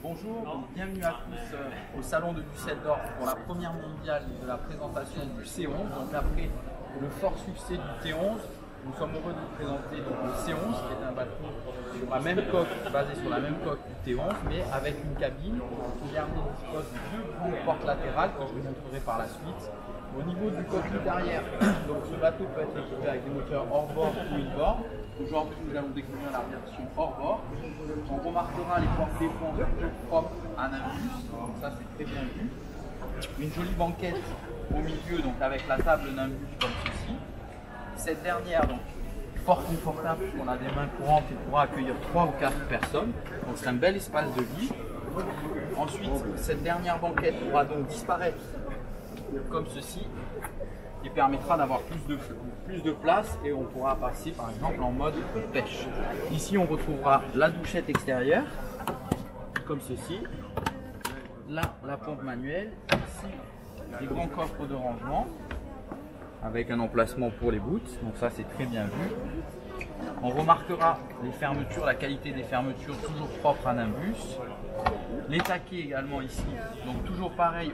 Bonjour, donc bienvenue à tous au salon de Düsseldorf pour la première mondiale de la présentation du C11. Donc après le fort succès du T11, nous sommes heureux de vous présenter donc, le C11 qui est un bateau sur la même coque, basé sur la même coque du T11 mais avec une cabine qui dispose de deux grandes portes latérales que je vous montrerai par la suite. Au niveau du cockpit arrière, donc ce bateau peut être équipé avec des moteurs hors-bord ou in-bord. Aujourd'hui, nous allons découvrir la version hors-bord. On remarquera les portes d'éponge propres à Nimbus, donc ça c'est très bien vu. Une jolie banquette au milieu, donc avec la table Nimbus comme ceci. Cette dernière, donc fort confortable puisqu'on a des mains courantes et pourra accueillir 3 ou 4 personnes. Donc c'est un bel espace de vie. Ensuite, cette dernière banquette pourra donc disparaître comme ceci et permettra d'avoir plus de place et on pourra passer par exemple en mode pêche. Ici on retrouvera la douchette extérieure comme ceci, là la pompe manuelle, ici des grands coffres de rangement avec un emplacement pour les boots, donc ça c'est très bien vu. On remarquera les fermetures, la qualité des fermetures toujours propre à Nimbus. Les taquets également ici, donc toujours pareil,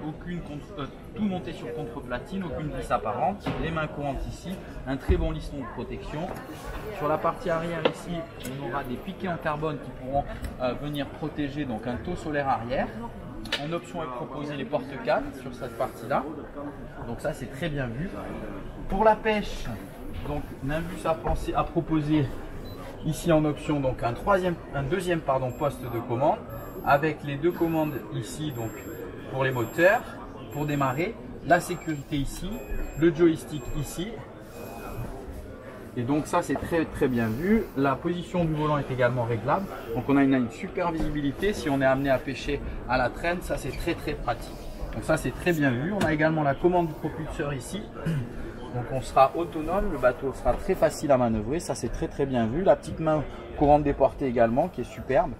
tout monté sur contre-platine, aucune vis apparente. Les mains courantes ici, un très bon liston de protection. Sur la partie arrière ici, on aura des piquets en carbone qui pourront venir protéger donc un taux solaire arrière. En option est proposé les porte-cales sur cette partie-là, donc ça c'est très bien vu. Pour la pêche, donc Nimbus a proposé ici en option donc un deuxième poste de commande avec les deux commandes ici donc pour les moteurs, pour démarrer, la sécurité ici, le joystick ici. Et donc ça c'est très bien vu. La position du volant est également réglable. Donc on a une super visibilité si on est amené à pêcher à la traîne, ça c'est très pratique. Donc ça c'est très bien vu. On a également la commande du propulseur ici. Donc on sera autonome, le bateau sera très facile à manœuvrer, ça c'est très bien vu. La petite main courante déportée également qui est superbe.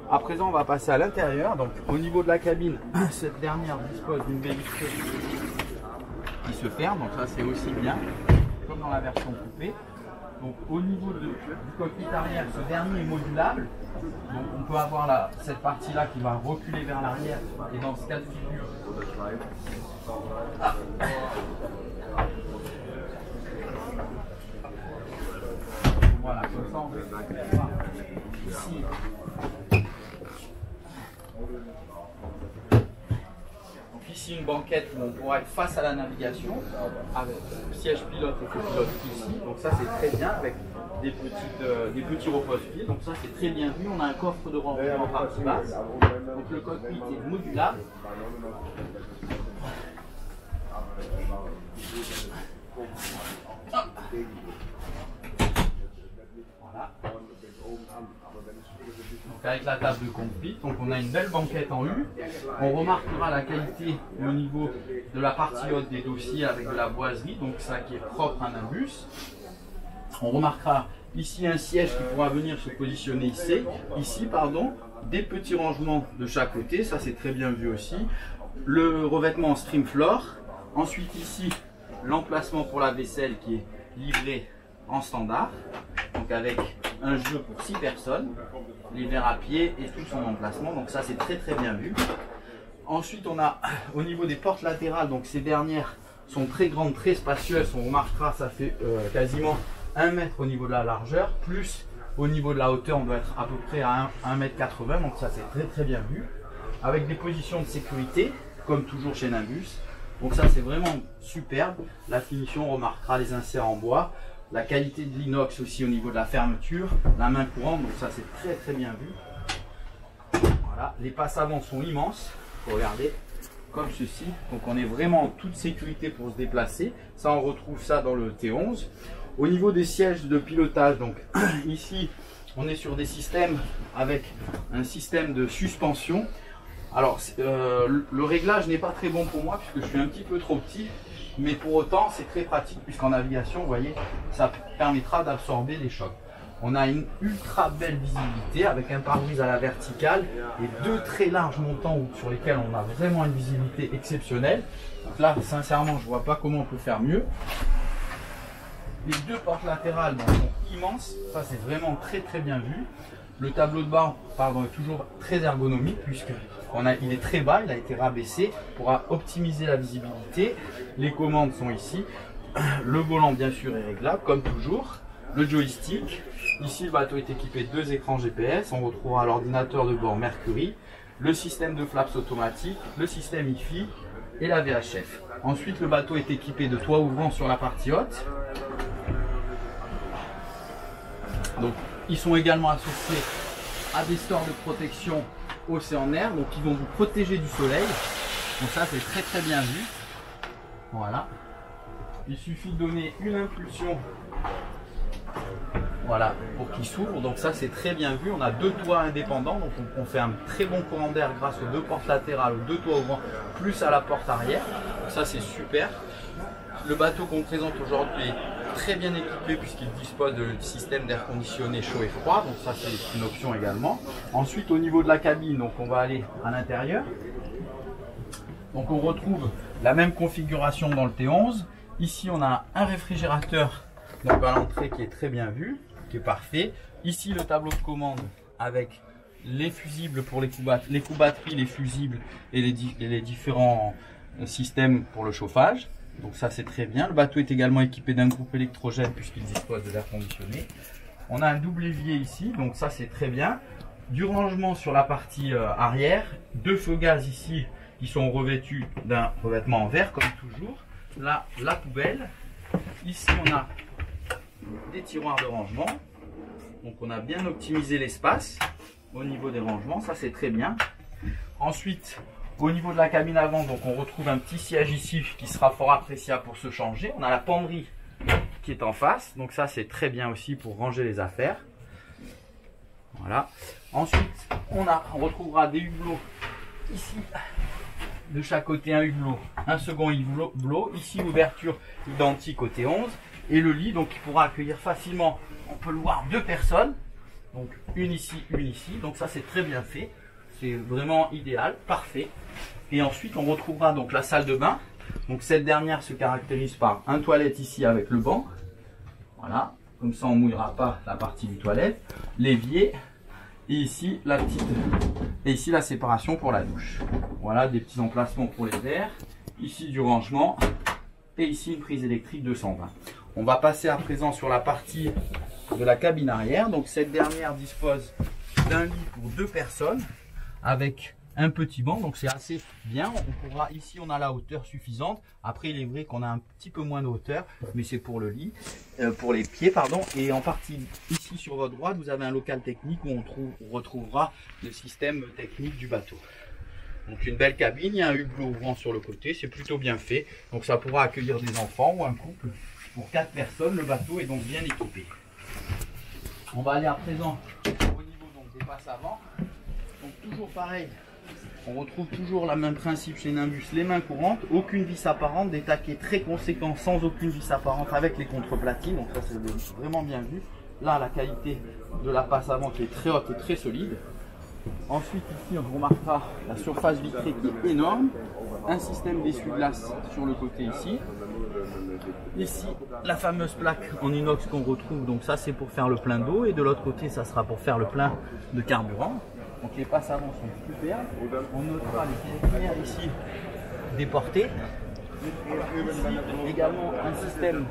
À présent on va passer à l'intérieur. Donc au niveau de la cabine, cette dernière dispose d'une balustrade qui se ferme, donc ça c'est aussi bien, comme dans la version coupée. Donc au niveau du cockpit arrière, ce dernier est modulable. Donc on peut avoir cette partie là qui va reculer vers l'arrière et dans ce cas de figure, voilà, comme ça on peut voir ici. Donc ici une banquette où on pourra être face à la navigation avec le siège pilote et copilote ici. Donc ça c'est très bien avec des petits repose-pieds. Donc ça c'est très bien vu. On a un coffre de rangement en partie basse. Donc le cockpit est modulable. Voilà. Donc avec la table de cockpit, donc on a une belle banquette en U. On remarquera la qualité au niveau de la partie haute des dossiers avec de la boiserie, donc ça qui est propre à Nimbus. On remarquera ici un siège qui pourra venir se positionner ici, des petits rangements de chaque côté, ça c'est très bien vu aussi. Le revêtement en Streamfloor. Ensuite ici, l'emplacement pour la vaisselle qui est livré en standard, donc avec un jeu pour 6 personnes, les verres à pied et tout son emplacement, donc ça c'est très bien vu. Ensuite on a au niveau des portes latérales, donc ces dernières sont très grandes, très spacieuses, on remarquera ça fait quasiment 1 mètre au niveau de la largeur, plus au niveau de la hauteur on doit être à peu près à 1,80 m, donc ça c'est très bien vu, avec des positions de sécurité comme toujours chez Nimbus. Donc ça c'est vraiment superbe. La finition, on remarquera les inserts en bois, la qualité de l'inox aussi au niveau de la fermeture, la main courante, donc ça c'est très bien vu. Voilà, les passes avant sont immenses, regardez, comme ceci. Donc on est vraiment en toute sécurité pour se déplacer. Ça on retrouve ça dans le T11. Au niveau des sièges de pilotage, donc ici on est sur des systèmes avec un système de suspension. Alors le réglage n'est pas très bon pour moi puisque je suis un petit peu trop petit, mais pour autant c'est très pratique puisqu'en navigation vous voyez ça permettra d'absorber les chocs. On a une ultra belle visibilité avec un pare-brise à la verticale et deux très larges montants sur lesquels on a vraiment une visibilité exceptionnelle. Donc là sincèrement je vois pas comment on peut faire mieux. Les deux portes latérales sont immenses, ça c'est vraiment très bien vu. Le tableau de bord, pardon, est toujours très ergonomique puisque il est très bas, il a été rabaissé pour optimiser la visibilité. Les commandes sont ici. Le volant bien sûr est réglable comme toujours. Le joystick. Ici le bateau est équipé de 2 écrans GPS. On retrouvera l'ordinateur de bord Mercury, le système de flaps automatique, le système IFI et la VHF. Ensuite le bateau est équipé de toit ouvrant sur la partie haute. Donc ils sont également associés à des stores de protection Océanair, donc ils vont vous protéger du soleil. Donc ça c'est très bien vu. Voilà. Il suffit de donner une impulsion, voilà, pour qu'il s'ouvre. Donc ça c'est très bien vu. On a 2 toits indépendants, donc on fait un très bon courant d'air grâce aux 2 portes latérales, aux 2 toits ouvrants, plus à la porte arrière. Donc ça c'est super. Le bateau qu'on présente aujourd'hui est très bien équipé puisqu'il dispose de système d'air conditionné chaud et froid. Donc ça c'est une option également. Ensuite au niveau de la cabine, donc on va aller à l'intérieur. Donc on retrouve la même configuration dans le T11. Ici on a un réfrigérateur donc à l'entrée qui est très bien vu, qui est parfait. Ici le tableau de commande avec les fusibles pour les coups batterie, les fusibles et les différents systèmes pour le chauffage. Donc ça c'est très bien. Le bateau est également équipé d'un groupe électrogène puisqu'il dispose de l'air conditionné. On a un double évier ici, donc ça c'est très bien. Du rangement sur la partie arrière, 2 feux gaz ici qui sont revêtus d'un revêtement en verre comme toujours. Là la poubelle. Ici on a des tiroirs de rangement. Donc on a bien optimisé l'espace au niveau des rangements, ça c'est très bien. Ensuite au niveau de la cabine avant, donc on retrouve un petit siège ici qui sera fort appréciable pour se changer. On a la penderie qui est en face, donc ça c'est très bien aussi pour ranger les affaires. Voilà. Ensuite on retrouvera des hublots ici. De chaque côté un hublot, un second hublot, ici l'ouverture identique au T11 et le lit donc qui pourra accueillir facilement, on peut le voir, 2 personnes, donc une ici, donc ça c'est très bien fait, c'est vraiment idéal, parfait. Et ensuite on retrouvera donc la salle de bain, donc cette dernière se caractérise par un toilette ici avec le banc, voilà, comme ça on ne mouillera pas la partie du toilette, l'évier. Et ici la séparation pour la douche. Voilà des petits emplacements pour les verres. Ici du rangement et ici une prise électrique 220. On va passer à présent sur la partie de la cabine arrière. Donc cette dernière dispose d'un lit pour 2 personnes avec un petit banc, donc c'est assez bien. On pourra, ici on a la hauteur suffisante. Après il est vrai qu'on a un petit peu moins de hauteur, mais c'est pour le lit, pour les pieds pardon. Et en partie ici sur votre droite vous avez un local technique où on retrouvera le système technique du bateau. Donc une belle cabine, il y a un hublot ouvrant sur le côté, c'est plutôt bien fait. Donc ça pourra accueillir des enfants ou un couple. Pour 4 personnes, le bateau est donc bien équipé. On va aller à présent au niveau donc, des passes avant. Donc toujours pareil. On retrouve toujours le même principe chez Nimbus, les mains courantes, aucune vis apparente, des taquets très conséquents sans aucune vis apparente avec les contreplatines, donc ça c'est vraiment bien vu. Là la qualité de la passe avant qui est très haute et très solide. Ensuite ici on remarquera la surface vitrée qui est énorme, un système d'essuie-glace sur le côté ici. Ici la fameuse plaque en inox qu'on retrouve, donc ça c'est pour faire le plein d'eau et de l'autre côté ça sera pour faire le plein de carburant. Donc les passes avant sont superbes. On notera les lumières ici déportées. Ici également un système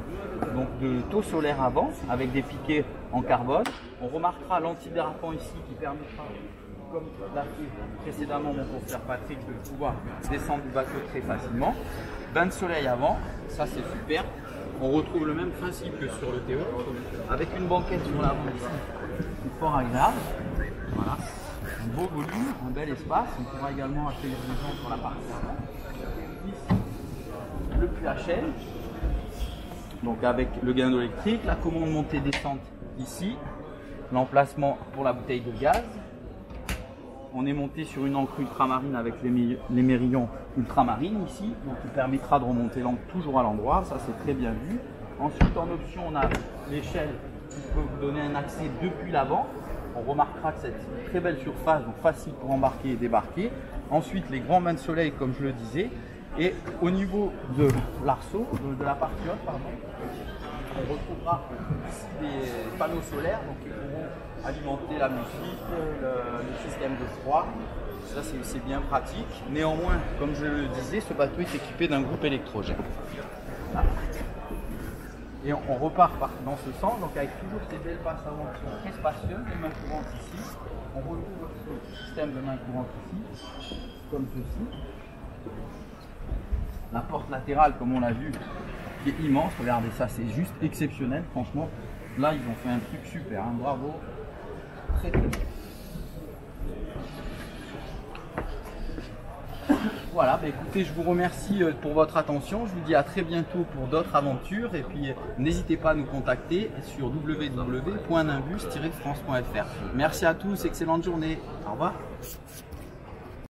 donc, de taux solaire avant avec des piquets en carbone. On remarquera l'antidérapant ici qui permettra, comme l'a fait précédemment mon confrère Patrick, de pouvoir descendre du bateau très facilement. Bain de soleil avant, ça c'est super. On retrouve le même principe que sur le T11 avec une banquette sur l'avant ici, c'est fort agréable. Voilà. Un beau volume, un bel espace. On pourra également accueillir les gens sur la partie avant. Ici, le puits à chaîne, donc avec le guindeau électrique, la commande montée-descente ici, l'emplacement pour la bouteille de gaz. On est monté sur une encre ultramarine avec les mérillons ultramarines ici, donc qui permettra de remonter l'encre toujours à l'endroit. Ça c'est très bien vu. Ensuite en option on a l'échelle qui peut vous donner un accès depuis l'avant. On remarquera que c'est une très belle surface, donc facile pour embarquer et débarquer. Ensuite, les grands bains de soleil, comme je le disais. Et au niveau de l'arceau, de la partie haute, pardon, on retrouvera ici des panneaux solaires donc, qui pourront alimenter la musique, le système de froid. Ça c'est bien pratique. Néanmoins, comme je le disais, ce bateau est équipé d'un groupe électrogène. Et on repart dans ce sens, donc avec toujours ces belles passes avant qui sont très spacieuses, les mains courantes ici. On retrouve ce système de mains courantes ici, comme ceci. La porte latérale, comme on l'a vu, qui est immense. Regardez ça, c'est juste exceptionnel. Franchement, là, ils ont fait un truc super. Hein. Bravo. Très très bien. Voilà, bah écoutez, je vous remercie pour votre attention. Je vous dis à très bientôt pour d'autres aventures. Et puis, n'hésitez pas à nous contacter sur www.nimbus-france.fr. Merci à tous, excellente journée. Au revoir.